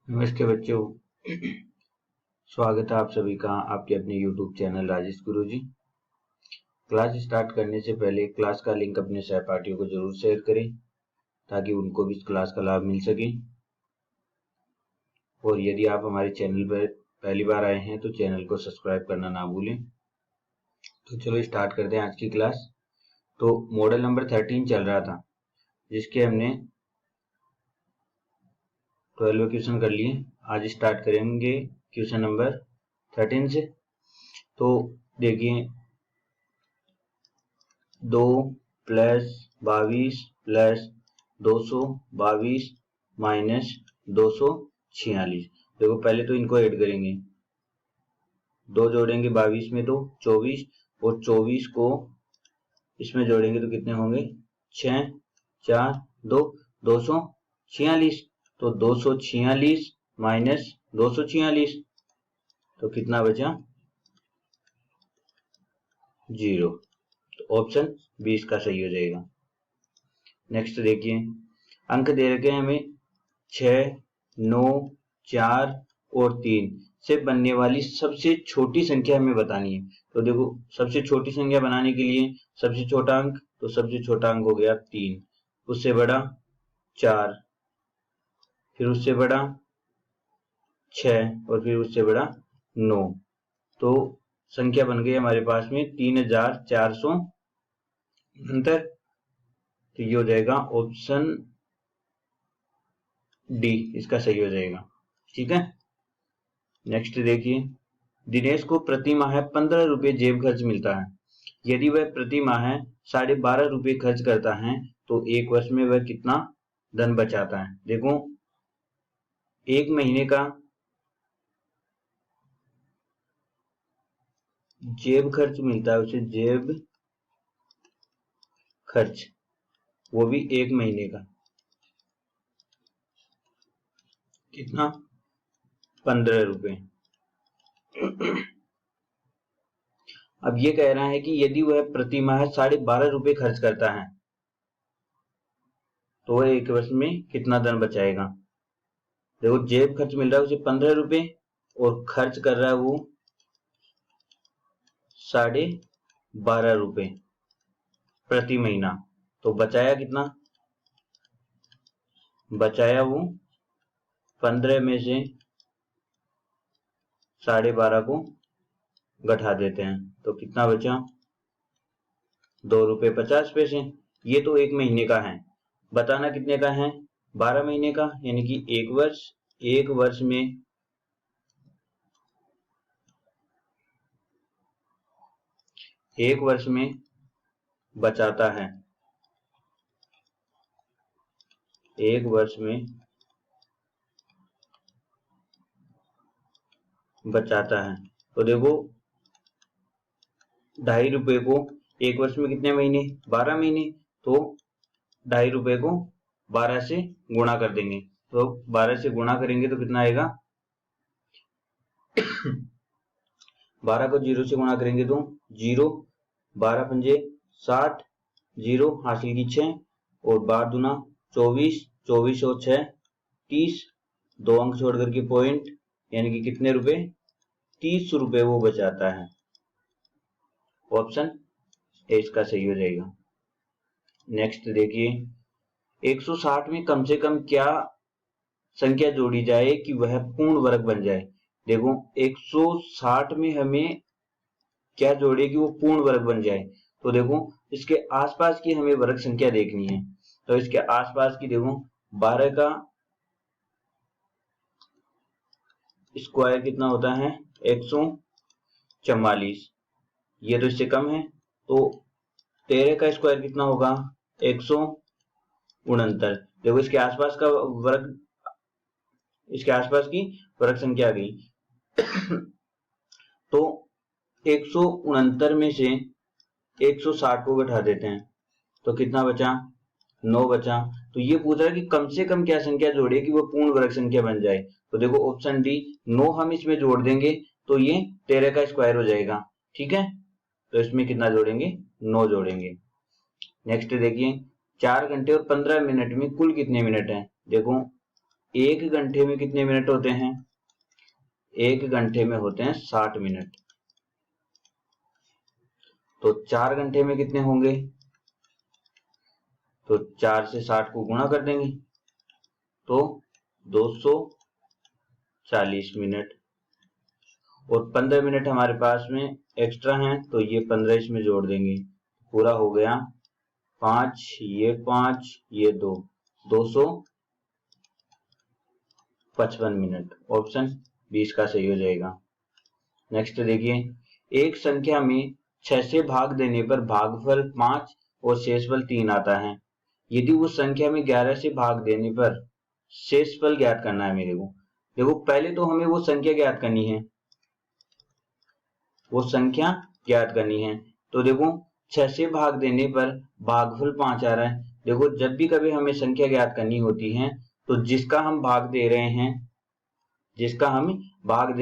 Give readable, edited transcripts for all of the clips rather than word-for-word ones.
नमस्ते बच्चों, स्वागत है आप सभी का आपके अपने YouTube चैनल राजेश गुरुजी। क्लास स्टार्ट करने से पहले क्लास का लिंक अपने सहपाठियों को जरूर शेयर करें ताकि उनको भी इस क्लास का लाभ मिल सके। और यदि आप हमारे चैनल पर पहली बार आए हैं तो चैनल को सब्सक्राइब करना ना भूलें। तो चलो स्टार्ट करते हैं आज की क्लास। तो मॉडल नंबर 13 चल रहा था जिसके हमने 12 क्वेश्चन कर लिए। आज स्टार्ट करेंगे क्वेश्चन नंबर 13 से। तो देखिए 2 प्लस 22 प्लस 222 माइनस 246। देखो पहले तो इनको ऐड करेंगे, 2 जोड़ेंगे 22 में तो 24 और 24 को इसमें जोड़ेंगे तो कितने होंगे 6 4 2 246। तो 246 माइनस 246 तो कितना बचा 0। तो ऑप्शन 20 का सही हो जाएगा। नेक्स्ट देखिए अंक दे रखे हैं हमें 6 9 4 और 3 से बनने वाली सबसे छोटी संख्या हमें बतानी है। तो देखो सबसे छोटी संख्या बनाने के लिए सबसे छोटा अंक, तो सबसे छोटा अंक हो गया 3, उससे बड़ा 4, फिर उससे बड़ा 6 और फिर उससे बड़ा 9। तो संख्या बन गई हमारे पास में 3469। तो ये हो जाएगा ऑप्शन डी, इसका सही हो जाएगा। ठीक है। नेक्स्ट देखिए दिनेश को प्रति माह 15 रुपए जेब खर्च मिलता है। यदि वह प्रति माह 12.5 रुपए खर्च करता है तो एक वर्ष में वह कितना धन बचाता है। देखो एक महीने का जेब खर्च मिलता है उसे, जेब खर्च, वो भी एक महीने का, कितना 15 रुपए। अब ये कह रहा है कि यदि वह प्रति माह 12.5 रुपए खर्च करता है तो वह एक वर्ष में कितना धन बचाएगा। देखो जेब खर्च मिल रहा है उसे 15 रुपए और खर्च कर रहा है वो 12.5 रुपए प्रति महीना। तो बचाया कितना, बचाया वो 15 में से 12.5 को घटा देते हैं तो कितना बचा 2 रुपए 50 पैसे। ये तो एक महीने का है, बताना कितने का है 12 महीने का, यानी कि एक वर्ष में बचाता है, एक वर्ष में बचाता है। तो देखो 2.5 रुपए को एक वर्ष में कितने महीने 12 महीने, तो 2.5 रुपए को 12 से गुणा कर देंगे। तो 12 से गुणा करेंगे तो कितना आएगा 12 को 0 से गुणा करेंगे तो 0, 12 पंजे 60, 0 हासिल की 6 और 12 दूना 24, 24 और 6 30, 2 अंक छोड़ करके पॉइंट, यानी कि कितने रुपए 30 रुपए वो बचाता है। ऑप्शन ए इसका सही हो जाएगा। नेक्स्ट देखिए 160 में कम से कम क्या संख्या जोड़ी जाए कि वह पूर्ण वर्ग बन जाए। देखो 160 में हमें क्या जोड़े कि वो पूर्ण वर्ग बन जाए। तो देखो इसके आसपास की हमें वर्ग संख्या देखनी है। तो इसके आसपास की देखो 12 का स्क्वायर कितना होता है 144, ये तो इससे कम है। तो 13 का स्क्वायर कितना होगा 169। देखो इसके आसपास का वर्ग, इसके आसपास की वर्ग संख्या आ गई। तो 169 में से 160 को घटा देते हैं तो कितना बचा 9 बचा। तो ये पूछ रहा है कि कम से कम क्या संख्या जोड़े कि वो पूर्ण वर्ग संख्या बन जाए। तो देखो ऑप्शन डी 9 हम इसमें जोड़ देंगे तो ये 13 का स्क्वायर हो जाएगा। ठीक है, तो इसमें कितना जोड़ेंगे 9 जोड़ेंगे। नेक्स्ट देखिए 4 घंटे और 15 मिनट में कुल कितने मिनट हैं। देखो 1 घंटे में कितने मिनट होते हैं? 1 घंटे में होते हैं 60 मिनट। तो 4 घंटे में कितने होंगे? तो 4 से 60 को गुणा कर देंगे तो 240 मिनट। और 15 मिनट हमारे पास में एक्स्ट्रा हैं, तो ये 15 इसमें जोड़ देंगे, पूरा हो गया 5, ये 5, ये 2, 255 मिनट। ऑप्शन 20 का सही हो जाएगा। नेक्स्ट देखिए, एक संख्या में 6 से भाग देने पर भागफल 5 और शेषफल 3 आता है। यदि उस संख्या में 11 से भाग देने पर शेषफल ज्ञात करना है मेरे को। देखो पहले तो हमें वो संख्या ज्ञात करनी है, तो देखो 6 से भाग देने पर भागफल 5 आ रहा है। देखो जब भी कभी हमें संख्या ज्ञात करनी होती है तो जिसका हम भाग दे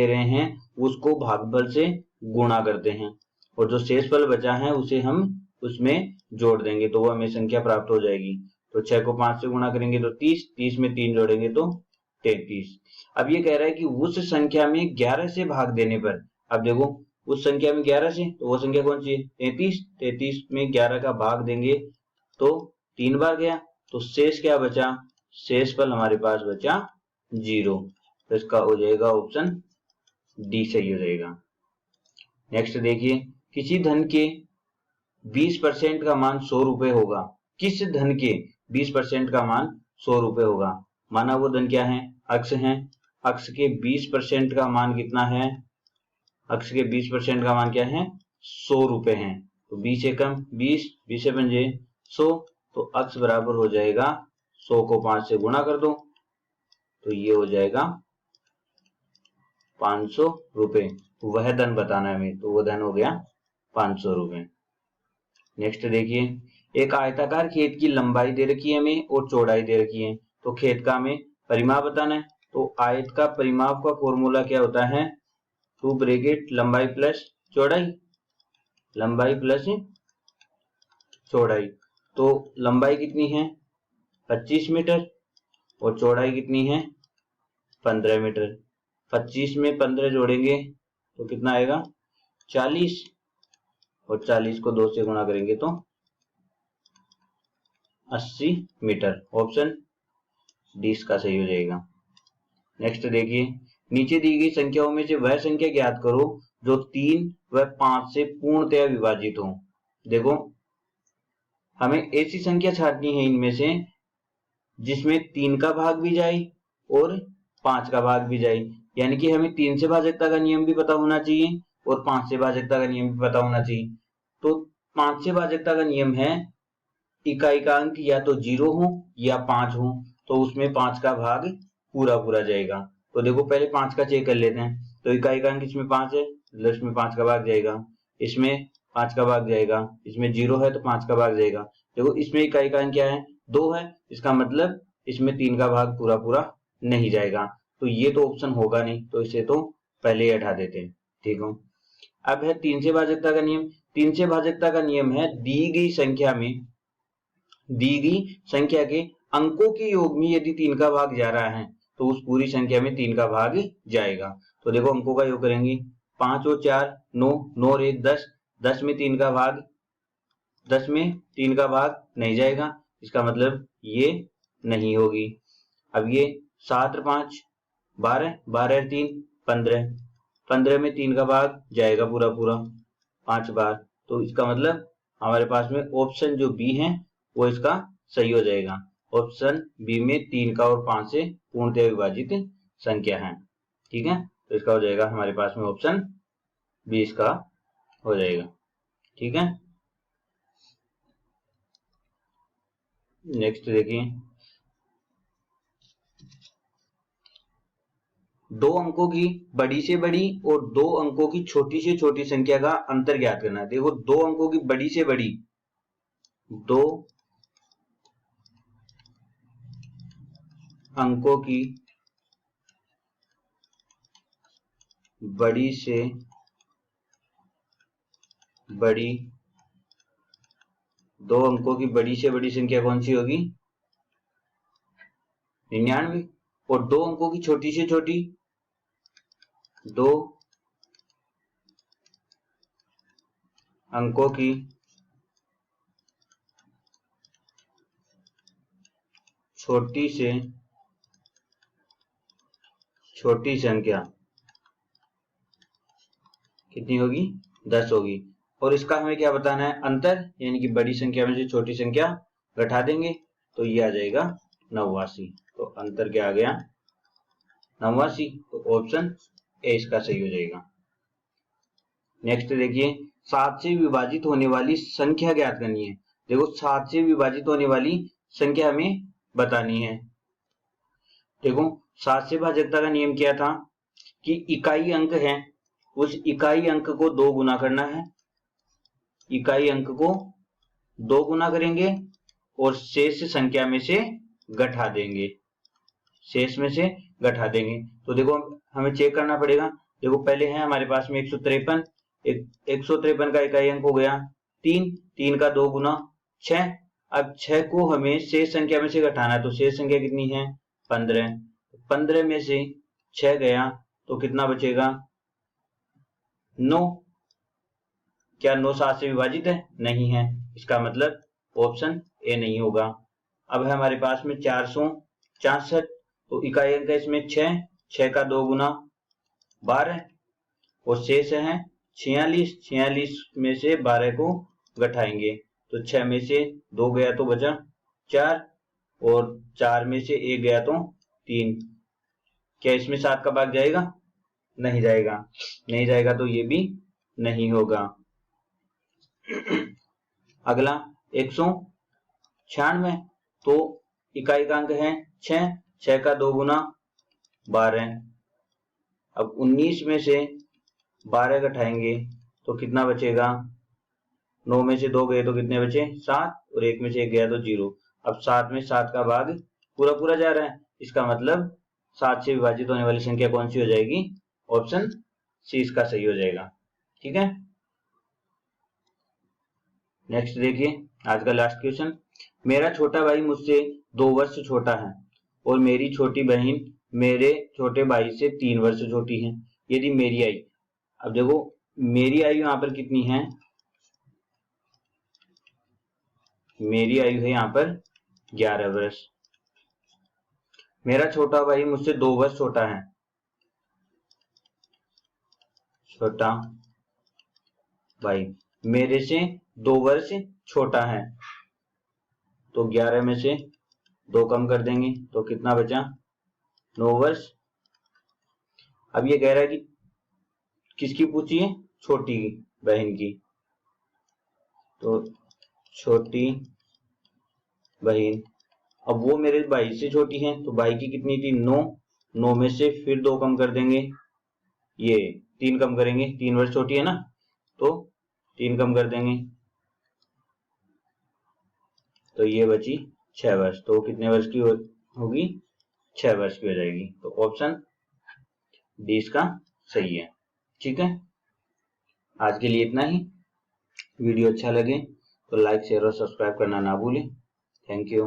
रहे हैं उसको भागफल से गुणा करते हैं, और जो शेषफल बचा है उसे हम उसमें जोड़ देंगे, तो वो हमें संख्या प्राप्त हो जाएगी। तो 6 को 5 से गुणा करेंगे तो 30, 30 में 3 जोड़ेंगे तो 33। अब ये कह रहा है कि उस संख्या में 11 से भाग देने पर, अब देखो उस संख्या में 11 से, तो वो संख्या कौन सी है? 33। 33 में 11 का भाग देंगे तो 3 बार गया, तो शेष क्या बचा? शेषफल हमारे पास बचा 0। तो इसका हो जाएगा ऑप्शन डी सही हो जाएगा। नेक्स्ट देखिए, किसी धन के 20% का मान 100 रुपए होगा। किस धन के 20% का मान 100 रुपए होगा? माना वो धन क्या है? अक्ष है। अक्ष के 20% का मान कितना है? अक्ष के 20% का मान क्या है? 100 रुपए है। तो 20 एकम 20, 20 से पंजे 100, तो अक्ष बराबर हो जाएगा 100 को 5 से गुणा कर दो तो ये हो जाएगा 500 रुपए। वह धन बताना है हमें, तो वो धन हो गया 500 रुपए। नेक्स्ट देखिए, एक आयताकार खेत की लंबाई दे रखी है हमें और चौड़ाई दे रखी है, तो खेत का हमें परिमाप बताना है। तो आयत का परिमाप का फॉर्मूला क्या होता है? 2 ब्रैकेट लंबाई प्लस चौड़ाई, लंबाई प्लस चौड़ाई। तो लंबाई कितनी है? 25 मीटर और चौड़ाई कितनी है? 15 मीटर। 25 में 15 जोड़ेंगे तो कितना आएगा? 40, और 40 को 2 से गुणा करेंगे तो 80 मीटर। ऑप्शन डी इसका सही हो जाएगा। नेक्स्ट देखिए, नीचे दी गई संख्याओं में से वह संख्या ज्ञात करो जो 3 व 5 से पूर्णतया विभाजित हो। देखो हमें ऐसी संख्या छांटनी है इनमें से जिसमें 3 का भाग भी जाए और 5 का भाग भी जाए, यानी कि हमें 3 से भाजकता का नियम भी पता होना चाहिए और 5 से भाजकता का नियम भी पता होना चाहिए। तो 5 से भाजकता का नियम है इकाई का अंक या तो 0 हो या 5 हो, तो उसमें 5 का भाग पूरा जाएगा। तो देखो पहले 5 का चेक कर लेते हैं। तो इकाई का अंक इसमें 5 है, मतलब इसमें 5 का भाग जाएगा, इसमें 5 का भाग जाएगा, इसमें 0 है तो 5 का भाग जाएगा। देखो इसमें इकाई का अंक क्या है? 2 है, इसका मतलब इसमें 3 का भाग पूरा नहीं जाएगा। तो ये तो ऑप्शन होगा नहीं, तो इसे तो पहले ही हटा देते हैं। ठीक हो, अब है 3 से भाजकता का नियम। 3 से भाजकता का नियम है दी गई संख्या के अंकों के योग में यदि 3 का भाग जा रहा है तो उस पूरी संख्या में 3 का भाग जाएगा। तो देखो अंकों का योग करेंगे, 5 और 4 9, 9 और 1 10, 10 में 3 का भाग, 10 में 3 का भाग नहीं जाएगा, इसका मतलब ये नहीं होगी। अब ये 7 और 5 12, 12 और 3 15, 15 में 3 का भाग जाएगा पूरा 5 बार, तो इसका मतलब हमारे पास में ऑप्शन जो बी है वो इसका सही हो जाएगा। ऑप्शन बी में 3 का और 5 से पूर्णतः विभाजित संख्या है। ठीक है, तो इसका हो जाएगा हमारे पास में ऑप्शन बी इसका हो जाएगा। ठीक है, नेक्स्ट देखिए, 2 अंकों की बड़ी से बड़ी और 2 अंकों की छोटी से छोटी संख्या का अंतर ज्ञात करना है। देखो 2 अंकों की बड़ी से बड़ी, 2 अंकों की बड़ी से बड़ी, 2 अंकों की बड़ी से बड़ी संख्या कौन सी होगी? 99। और 2 अंकों की छोटी से छोटी 2 अंकों की छोटी से छोटी संख्या कितनी होगी? 10 होगी। और इसका हमें क्या बताना है? अंतर, यानी कि बड़ी संख्या में से छोटी संख्या घटा देंगे तो ये आ जाएगा 89। तो अंतर क्या आ गया? 89। तो ऑप्शन ए इसका सही हो जाएगा। नेक्स्ट देखिए, 7 से विभाजित होने वाली संख्या ज्ञात करनी है। देखो 7 से विभाजित होने वाली संख्या हमें बतानी है। देखो 7 से भाजकता का नियम क्या था कि इकाई अंक है, उस इकाई अंक को 2 गुना करना है। इकाई अंक को 2 गुना करेंगे और शेष संख्या में से घटा देंगे। शेष में से घटा देंगे। तो देखो हमें चेक करना पड़ेगा। देखो पहले है हमारे पास में 153, 153 का इकाई अंक हो गया 3, 3 का 2 गुना 6। अब 6 को हमें शेष संख्या में से घटाना है, तो शेष संख्या कितनी है? 15। 15 में से 6 गया तो कितना बचेगा? 9। क्या 9 7 से विभाजित है? नहीं है। इसका मतलब ऑप्शन ए नहीं होगा। अब है हमारे पास में 464, तो इकाई अंक है इसमें 6, 6 का 2 गुना 12 और शेष है 46। 46 में से 12 को घटाएंगे तो 6 में से 2 गया तो बचा 4 और 4 में से 1 गया तो 3। क्या इसमें 7 का भाग जाएगा? नहीं जाएगा। नहीं जाएगा तो ये भी नहीं होगा। अगला 196, तो इकाई का अंक है 6, 6 का 2 गुना 12। अब 19 में से 12 घटाएंगे तो कितना बचेगा? 9 में से 2 गए तो कितने बचे? 7 और 1 में से 1 गया तो 0। अब 7 में 7 का भाग पूरा पूरा जा रहा है। इसका मतलब 7 से विभाजित होने वाली संख्या कौन सी हो जाएगी? ऑप्शन सी इसका सही हो जाएगा। ठीक है। नेक्स्ट देखिए आज का लास्ट क्वेश्चन। मेरा छोटा भाई मुझसे 2 वर्ष छोटा है और मेरी छोटी बहन मेरे छोटे भाई से 3 वर्ष छोटी है। यदि मेरी आयु, अब देखो मेरी आयु यहाँ पर कितनी है? मेरी आयु है यहाँ पर 11 वर्ष। मेरा छोटा भाई मुझसे 2 वर्ष छोटा है। छोटा भाई मेरे से 2 वर्ष छोटा है, तो 11 में से 2 कम कर देंगे तो कितना बचा? 9 वर्ष। अब ये कह रहा है कि किसकी पूछी है? छोटी बहन की। तो छोटी बहन, अब वो मेरे भाई से छोटी है तो भाई की कितनी थी? 9। 9 में से फिर 2 कम कर देंगे, ये 3 कम करेंगे, 3 वर्ष छोटी है ना, तो 3 कम कर देंगे तो ये बची 6 वर्ष। तो कितने वर्ष की होगी? 6 वर्ष की हो जाएगी। तो ऑप्शन डी इसका सही है। ठीक है। आज के लिए इतना ही। वीडियो अच्छा लगे तो लाइक शेयर और सब्सक्राइब करना ना भूलें। Thank you.